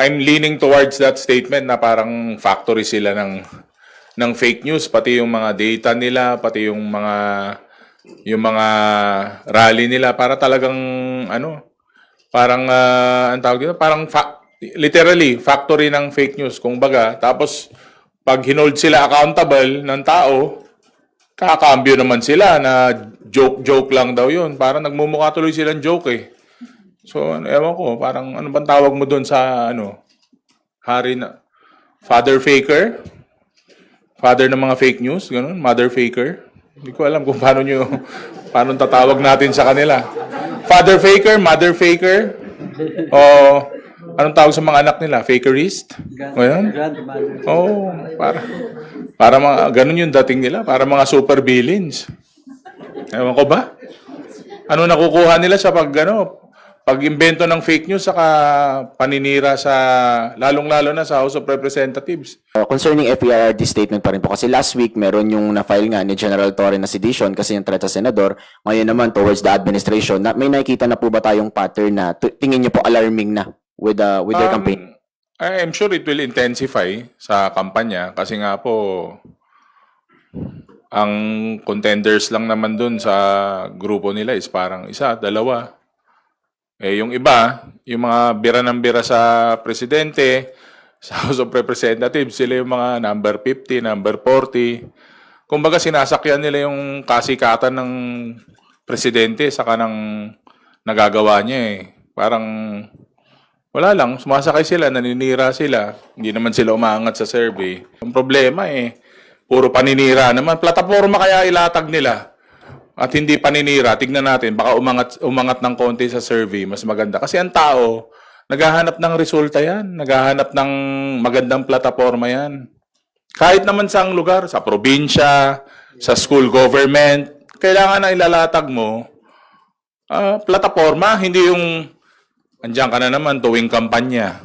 I'm leaning towards that statement na parang factory sila ng fake news, pati yung mga data nila, pati yung mga rally nila para talagang parang ang tawag dito, parang literally factory ng fake news kung baga. Tapos pag hinold sila accountable ng tao, kakambyo naman sila na joke lang daw yun. Parang nagmumukha tuloy silang joke eh. So, ewan ko, parang ano bang tawag mo doon sa hari na father faker? Father ng mga fake news, ganun, mother faker. Hindi ko alam kung paano tatawag natin sa kanila. Father faker, mother faker, o anong tawag sa mga anak nila? Fakerist? Ganun? Oh, para mga ganun yung dating nila, para mga super villains. Ewan ko ba? Ano nakukuha nila sa pag-imbento ng fake news saka paninira sa lalong-lalo na sa House of Representatives. Concerning FERD statement pa rin po kasi last week meron yung na-file nga ni General Torre na sedition kasi yung threat sa senador. Ngayon naman towards the administration, may nakikita na po ba tayong pattern na tingin niyo po alarming na with their campaign? I'm sure it will intensify sa kampanya kasi nga po ang contenders lang naman dun sa grupo nila is parang isa, dalawa. Yung iba, yung mga bira ng bira sa presidente, sa House of Representatives, sila yung mga number 50, number 40. Kumbaga sinasakyan nila yung kasikatan ng presidente sa kanang nagagawa niya eh. Parang wala lang, sumasakay sila, naninira sila. Hindi naman sila umaangat sa survey. Ang problema puro paninira naman. Plataforma kaya ilatag nila. At hindi paninira, tignan natin, baka umangat ng konti sa survey, mas maganda. Kasi ang tao, naghahanap ng resulta yan, naghahanap ng magandang plataforma yan. Kahit naman sa lugar, sa probinsya, sa school government, kailangan na ilalatag mo, plataforma, hindi yung, andiyan ka na naman, tuwing kampanya.